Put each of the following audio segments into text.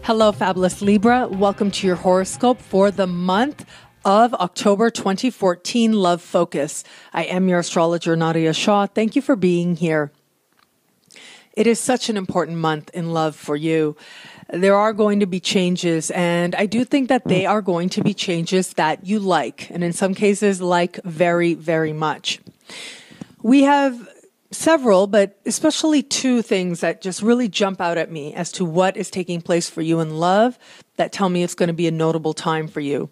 Hello, fabulous Libra. Welcome to your horoscope for the month of October 2014, Love Focus. I am your astrologer, Nadiya Shah. Thank you for being here. It is such an important month in love for you. There are going to be changes, and I do think that they are going to be changes that you like, and in some cases like very, very much. We have several, but especially two things that just really jump out at me as to what is taking place for you in love that tell me it's going to be a notable time for you.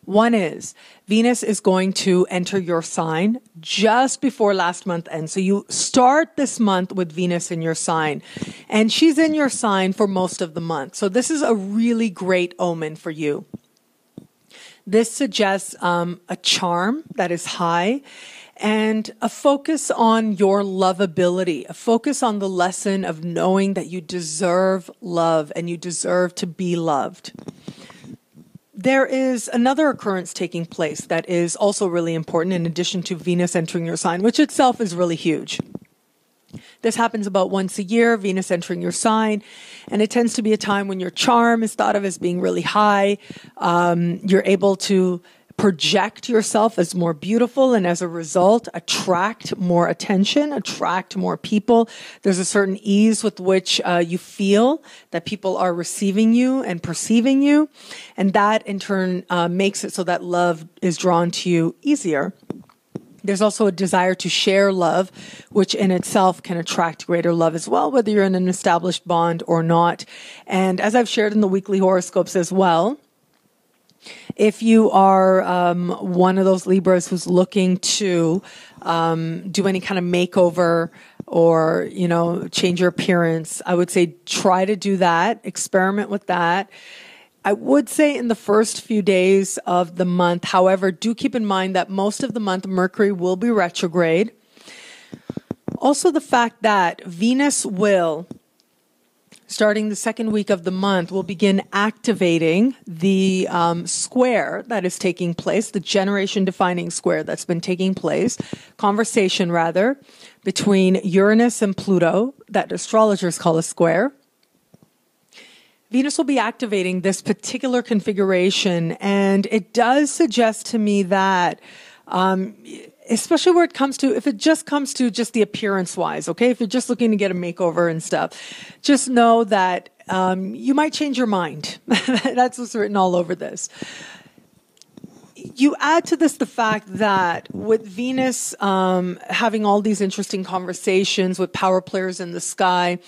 One is Venus is going to enter your sign just before last month ends. So you start this month with Venus in your sign, and she's in your sign for most of the month. So this is a really great omen for you. This suggests a charm that is high, and a focus on your lovability, a focus on the lesson of knowing that you deserve love and you deserve to be loved. There is another occurrence taking place that is also really important in addition to Venus entering your sign, which itself is really huge. This happens about once a year, Venus entering your sign, and it tends to be a time when your charm is thought of as being really high. You're able to project yourself as more beautiful, and as a result, attract more attention, attract more people. There's a certain ease with which you feel that people are receiving you and perceiving you, and that in turn makes it so that love is drawn to you easier. There's also a desire to share love, which in itself can attract greater love as well, whether you're in an established bond or not. And as I've shared in the weekly horoscopes as well, if you are one of those Libras who's looking to do any kind of makeover or, change your appearance, I would say try to do that, experiment with that. I would say in the first few days of the month, however, do keep in mind that most of the month Mercury will be retrograde. Also the fact that Venus will, starting the second week of the month, will begin activating the square that is taking place, the generation-defining square that's been taking place, conversation rather, between Uranus and Pluto, that astrologers call a square. Venus will be activating this particular configuration, and it does suggest to me that especially where it comes to, if it just comes to just the appearance wise, okay? If you're just looking to get a makeover and stuff, just know that you might change your mind. That's what's written all over this. You add to this the fact that with Venus having all these interesting conversations with power players in the sky,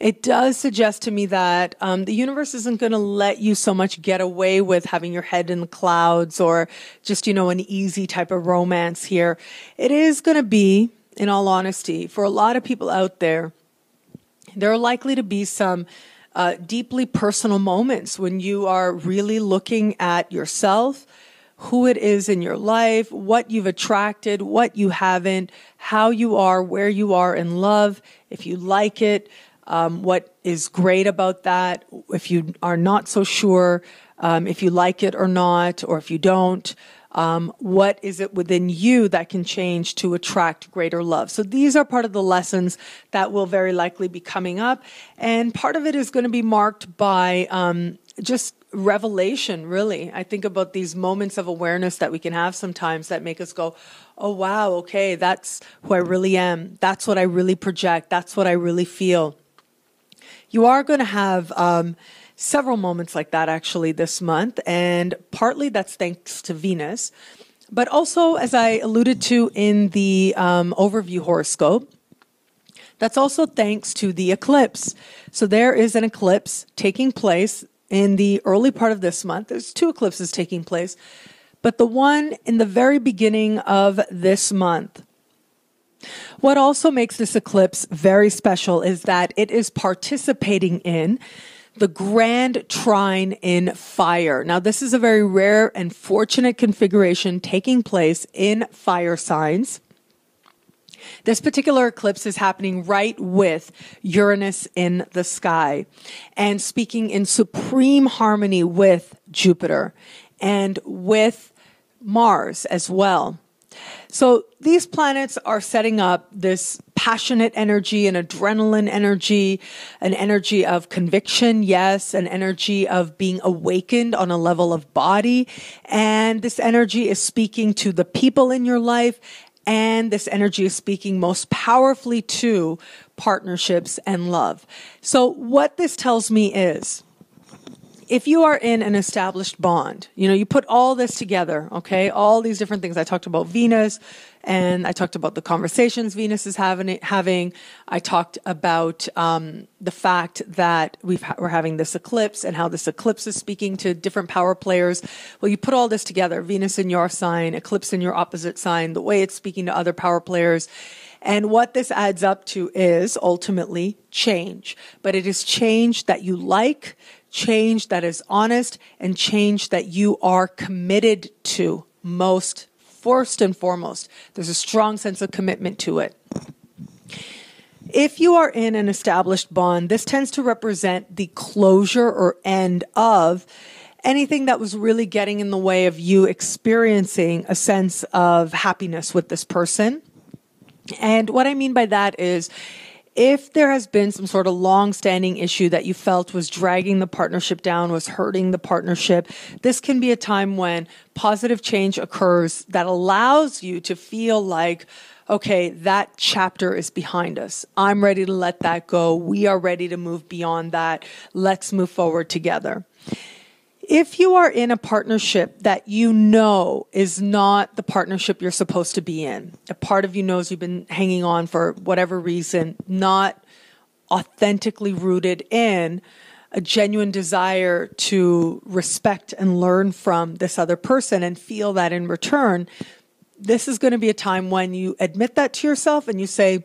it does suggest to me that the universe isn't going to let you so much get away with having your head in the clouds or just, an easy type of romance here. It is going to be, in all honesty, for a lot of people out there, there are likely to be some deeply personal moments when you are really looking at yourself, who it is in your life, what you've attracted, what you haven't, how you are, where you are in love, if you like it. What is great about that, if you are not so sure, if you like it or not, or if you don't, what is it within you that can change to attract greater love? So these are part of the lessons that will very likely be coming up. And part of it is going to be marked by just revelation, really. I think about these moments of awareness that we can have sometimes that make us go, oh, wow, okay, that's who I really am. That's what I really project. That's what I really feel. You are going to have several moments like that actually this month, and partly that's thanks to Venus, but also, as I alluded to in the overview horoscope, that's also thanks to the eclipse. So there is an eclipse taking place in the early part of this month. There's two eclipses taking place, but the one in the very beginning of this month. What also makes this eclipse very special is that it is participating in the grand trine in fire. Now, this is a very rare and fortunate configuration taking place in fire signs. This particular eclipse is happening right with Uranus in the sky and speaking in supreme harmony with Jupiter and with Mars as well. So these planets are setting up this passionate energy, an adrenaline energy, an energy of conviction, yes, an energy of being awakened on a level of body. And this energy is speaking to the people in your life, and this energy is speaking most powerfully to partnerships and love. So what this tells me is, if you are in an established bond, you put all this together, okay? All these different things. I talked about Venus, and I talked about the conversations Venus is having. I talked about the fact that we're having this eclipse and how this eclipse is speaking to different power players. Well, you put all this together, Venus in your sign, eclipse in your opposite sign, the way it's speaking to other power players. And what this adds up to is ultimately change. But it is change that you like, change that is honest, and change that you are committed to first and foremost. There's a strong sense of commitment to it. If you are in an established bond, this tends to represent the closure or end of anything that was really getting in the way of you experiencing a sense of happiness with this person. And what I mean by that is, if there has been some sort of long-standing issue that you felt was dragging the partnership down, was hurting the partnership, this can be a time when positive change occurs that allows you to feel like, okay, that chapter is behind us. I'm ready to let that go. We are ready to move beyond that. Let's move forward together. If you are in a partnership that is not the partnership you're supposed to be in, a part of you knows you've been hanging on for whatever reason, not authentically rooted in a genuine desire to respect and learn from this other person and feel that in return, this is going to be a time when you admit that to yourself and you say,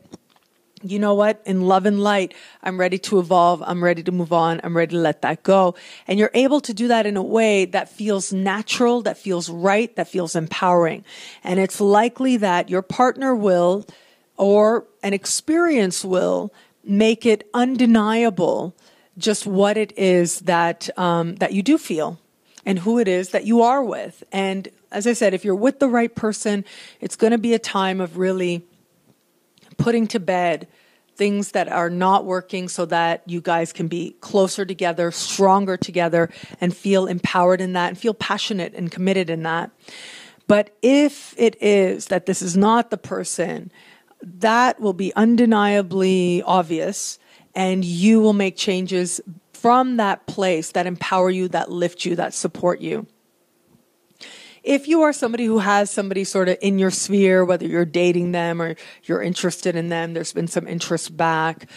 you know what? In love and light, I'm ready to evolve. I'm ready to move on. I'm ready to let that go. And you're able to do that in a way that feels natural, that feels right, that feels empowering. And it's likely that your partner will, or an experience will, make it undeniable just what it is that you do feel and who it is that you are with. And as I said, if you're with the right person, it's going to be a time of really putting to bed things that are not working so that you guys can be closer together, stronger together, and feel empowered in that and feel passionate and committed in that. But if it is that this is not the person, that will be undeniably obvious, and you will make changes from that place that empower you, that lift you, that support you. If you are somebody who has somebody sort of in your sphere, whether you're dating them or you're interested in them, there's been some interest back,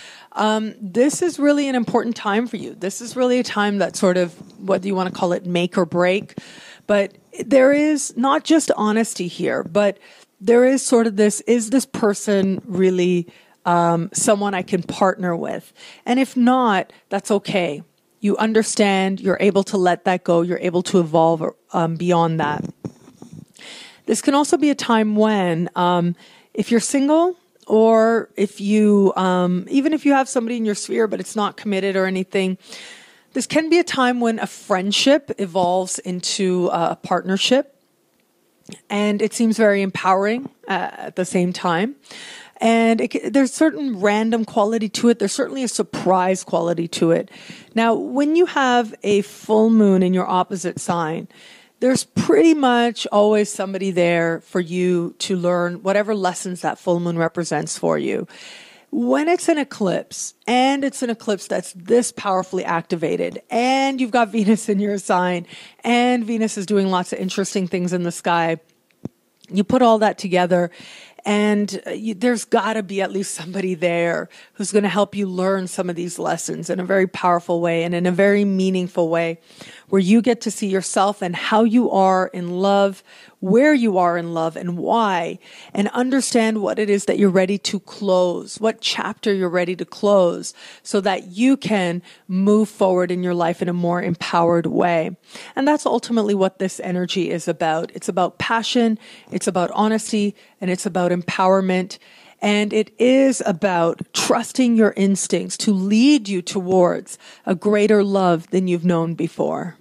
this is really an important time for you. This is really a time that sort of, whether you want to call it make or break, but there is not just honesty here, but there is sort of this, is this person really someone I can partner with? And if not, that's okay. You understand, you're able to let that go, you're able to evolve beyond that. This can also be a time when, if you're single, or if you, even if you have somebody in your sphere, but it's not committed or anything, this can be a time when a friendship evolves into a partnership. And it seems very empowering at the same time. And there's certain random quality to it. There's certainly a surprise quality to it. Now, when you have a full moon in your opposite sign, there's pretty much always somebody there for you to learn whatever lessons that full moon represents for you. When it's an eclipse, and it's an eclipse that's this powerfully activated, and you've got Venus in your sign, and Venus is doing lots of interesting things in the sky, you put all that together, and there's got to be at least somebody there who's going to help you learn some of these lessons in a very powerful way and in a very meaningful way, where you get to see yourself and how you are in love, where you are in love and why, and understand what it is that you're ready to close, what chapter you're ready to close, so that you can move forward in your life in a more empowered way. And that's ultimately what this energy is about. It's about passion, it's about honesty, and it's about empowerment. And it is about trusting your instincts to lead you towards a greater love than you've known before.